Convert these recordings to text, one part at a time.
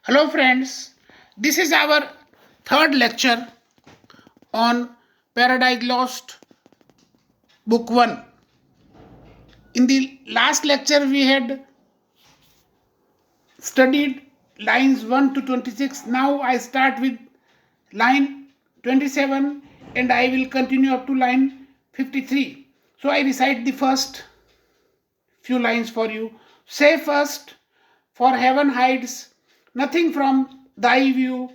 Hello friends, this is our third lecture on Paradise Lost Book 1. In the last lecture we had studied lines 1 to 26. Now I start with line 27 and I will continue up to line 53. So I recite the first few lines for you. Say first, for heaven hides nothing from thy view,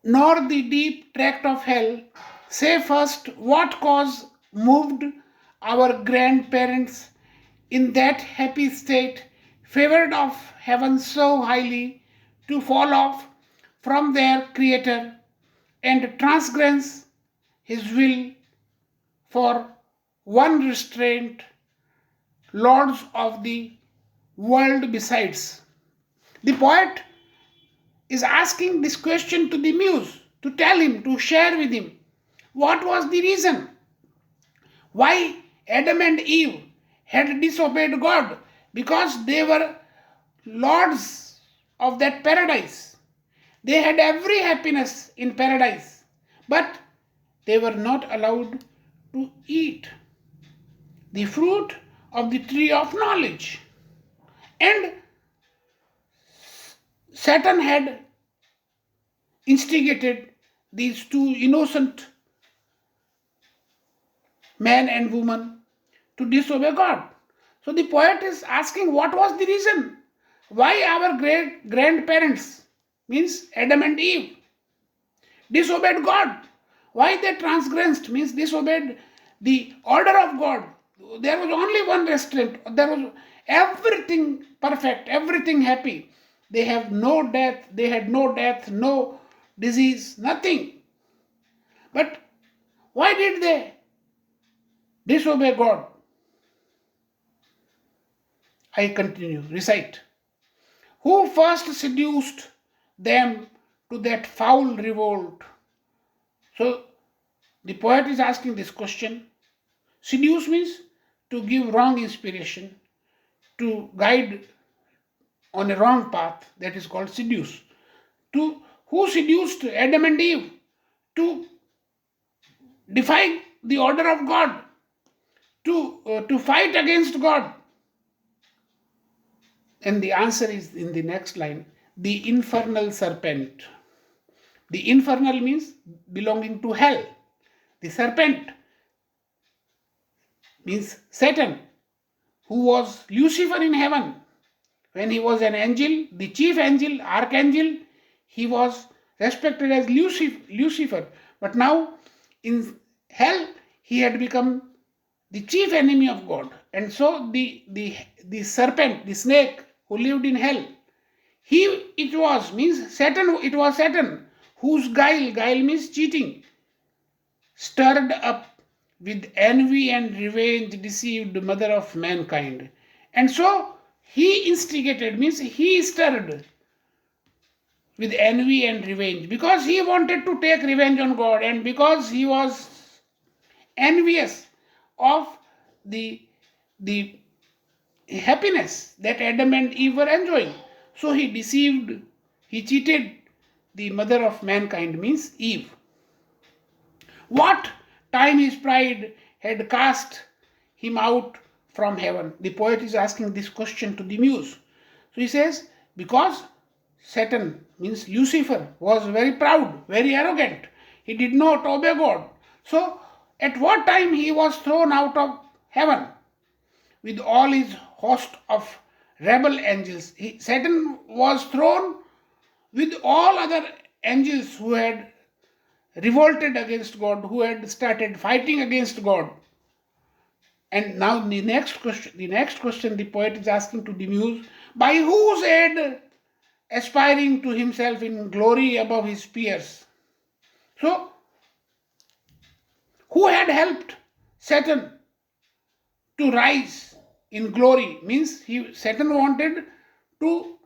nor the deep tract of hell. Say first, what cause moved our grandparents in that happy state, favored of heaven so highly, to fall off from their Creator and transgress His will for one restraint, lords of the world besides. The poet is asking this question to the muse, to tell him, to share with him what was the reason why Adam and Eve had disobeyed God, because they were lords of that paradise. They had every happiness in paradise, but they were not allowed to eat the fruit of the tree of knowledge. And Satan had instigated these two innocent man and woman to disobey God. So the poet is asking what was the reason why our great grandparents, means Adam and Eve, disobeyed God. Why they transgressed, means disobeyed the order of God. There was only one restraint. There was everything perfect, everything happy. They have no death, they had no death, no disease, nothing. But why did they disobey God? I continue, recite. Who first seduced them to that foul revolt? So the poet is asking this question. Seduce means to give wrong inspiration, to guide on a wrong path, that is called seduce. To who seduced Adam and Eve to defy the order of God, to fight against God? And the answer is in the next line, the infernal serpent. The infernal means belonging to hell. The serpent means Satan, who was Lucifer in heaven. When he was an angel, the chief angel, archangel, he was respected as Lucifer. But now in hell, he had become the chief enemy of God. And so the serpent, the snake who lived in hell, it was Satan whose guile means cheating, stirred up with envy and revenge, deceived mother of mankind. And so he instigated, means he stirred with envy and revenge, because he wanted to take revenge on God, and because he was envious of the happiness that Adam and Eve were enjoying. So he deceived, he cheated the mother of mankind, means Eve. What time his pride had cast him out from heaven? The poet is asking this question to the muse. So he says, because Satan, means Lucifer, was very proud, very arrogant. He did not obey God. So at what time he was thrown out of heaven with all his host of rebel angels? Satan was thrown with all other angels who had revolted against God, who had started fighting against God. And now the next question the poet is asking to the muse, by whose aid aspiring to himself in glory above his peers? So, who had helped Satan to rise in glory? Means Satan wanted to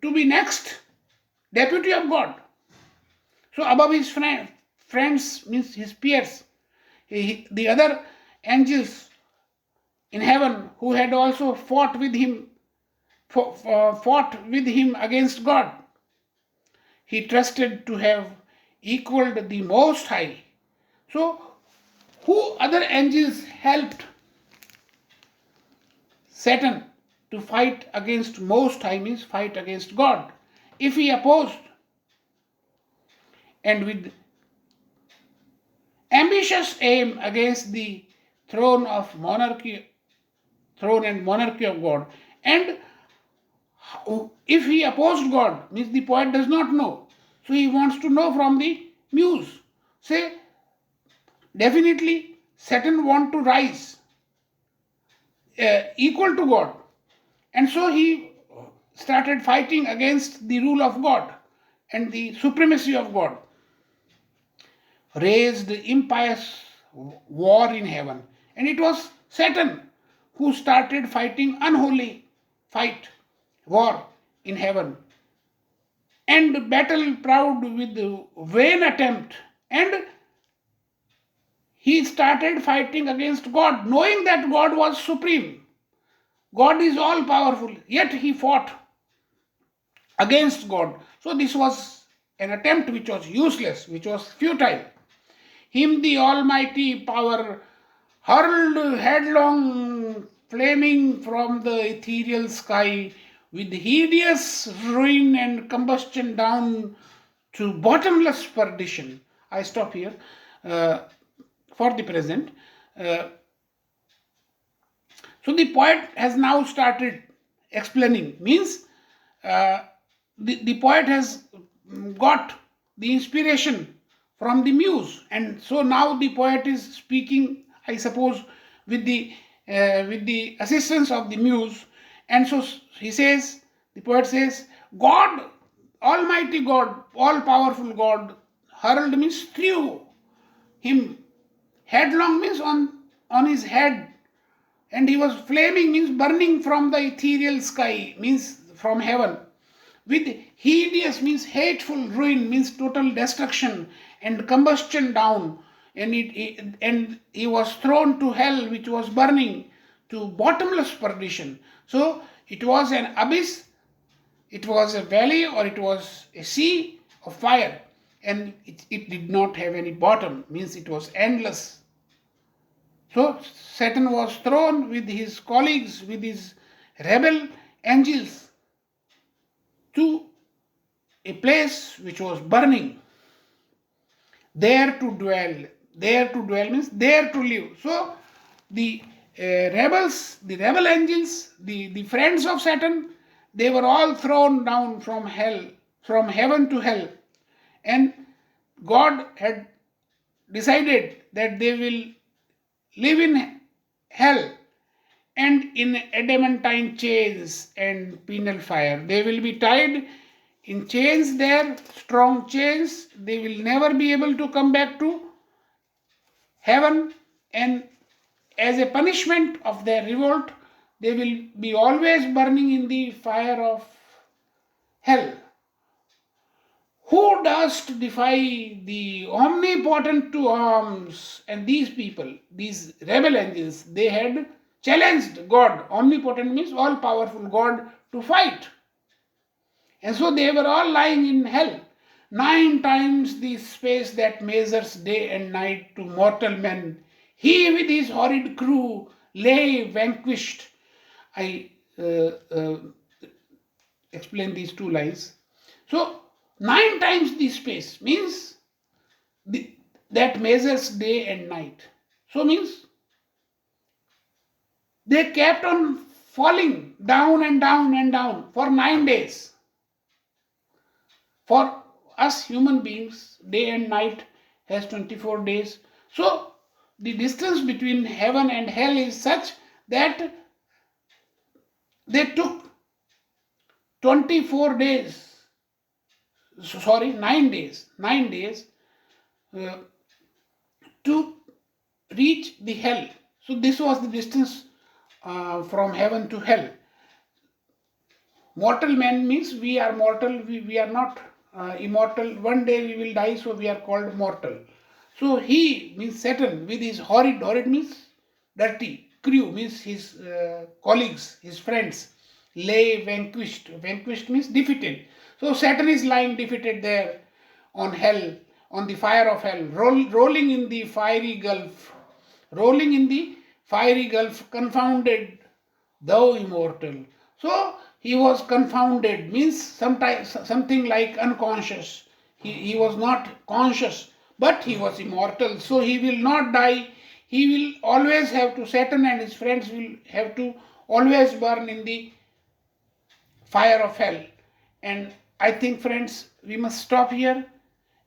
be next deputy of God. So above his friends means his peers, the other angels in heaven who had also fought with him fought with him against God. He trusted to have equaled the Most High. So, who other angels helped Satan to fight against Most High means fight against God. If he opposed and with ambitious aim against the throne and monarchy of God, and if he opposed God, means the poet does not know. So he wants to know from the muse. Say, definitely Satan want to rise equal to God. And so he started fighting against the rule of God and the supremacy of God. Raised impious war in heaven. And it was Satan who started fighting unholy war in heaven. And battle proud with vain attempt. And he started fighting against God, knowing that God was supreme. God is all powerful, yet he fought against God. So this was an attempt which was useless, which was futile. Him the almighty power hurled headlong, flaming from the ethereal sky, with hideous ruin and combustion down to bottomless perdition. I stop here for the present. So the poet has now started explaining, means the poet has got the inspiration from the muse, and so now the poet is speaking, I suppose, with the assistance of the muse. And so he says, the poet says, God, almighty God, all powerful God, hurled means threw him, headlong means on his head, and he was flaming means burning from the ethereal sky, means from heaven, with hideous means hateful ruin, means total destruction and combustion down, and he was thrown to hell, which was burning, to bottomless perdition. So it was an abyss, it was a valley, or it was a sea of fire, and it did not have any bottom, means it was endless. So Satan was thrown with his colleagues, with his rebel angels, to a place which was burning. There to dwell. There to dwell means there to live. So the rebel angels, the friends of Satan, they were all thrown down from hell, from heaven to hell. And God had decided that they will live in hell and in adamantine chains and penal fire. They will be tied in chains there, strong chains. They will never be able to come back to heaven, and as a punishment of their revolt, they will be always burning in the fire of hell. Who dost defy the omnipotent to arms? And these people, these rebel angels, they had challenged God. Omnipotent means all powerful God, to fight. And so they were all lying in hell. 9 times the space that measures day and night to mortal men, he with his horrid crew lay vanquished. I explain these 2 lines. So 9 times the space means that measures day and night. So means they kept on falling down and down and down for 9 days. For us human beings, day and night has 24 days. So the distance between heaven and hell is such that they took 24 days, 9 days to reach the hell. So this was the distance from heaven to hell. Mortal man means we are mortal, we are not immortal. One day we will die, so we are called mortal. So he means Satan with his horrid means dirty, crew means his colleagues, his friends, lay vanquished. Vanquished means defeated. So Saturn is lying defeated there on hell, on the fire of hell, rolling in the fiery gulf, rolling in the fiery gulf, confounded, thou immortal. So he was confounded, means sometimes something like unconscious. He was not conscious, but he was immortal. So he will not die. He will always have to, Saturn and his friends will have to always burn in the fire of hell. And I think, friends, we must stop here.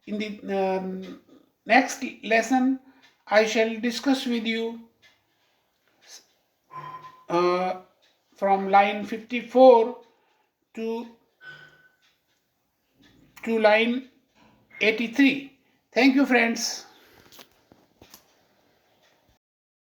In the next lesson, I shall discuss with you uh, from line 54 to line 83. Thank you, friends.